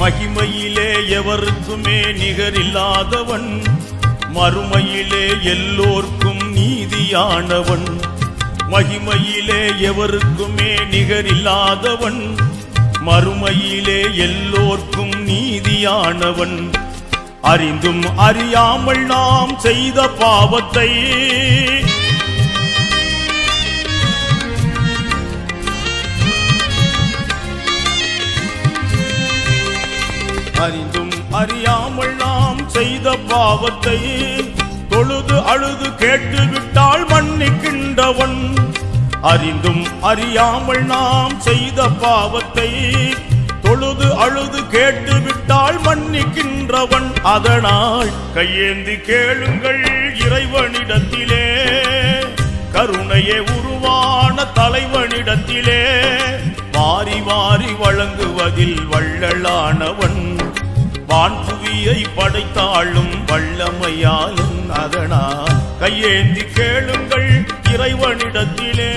மகிமையிலே எவருக்குமே நிகரில்லாதவன், மறுமையிலே எல்லோர்க்கும் நீதியானவன். மகிமையிலே எவருக்குமே நிகரில்லாதவன், மறுமையிலே எல்லோர்க்கும் நீதியானவன். அறிந்தும் அறியாமல் நாம் செய்த பாவத்தை அறிந்தும் அறியாமல் நாம் செய்த பாவத்தை தொழுது அழுது கேட்டுவிட்டால் மன்னிக்கின்றவன். அறிந்தும் அறியாமல் நாம் செய்த பாவத்தை தொழுது அழுது கேட்டுவிட்டால் மன்னிக்கின்றவன். அதனால் கையேந்தி கேளுங்கள் இறைவனிடத்திலே, கருணையே உருவான தலைவனிடத்திலே. வாரி வாரி வழங்குவதில் வள்ளலானவன், வான்புவியை படைத்தாளும் வல்லமையாலும். அதனால் கையேந்தி கேளுங்கள் இறைவனிடத்திலே.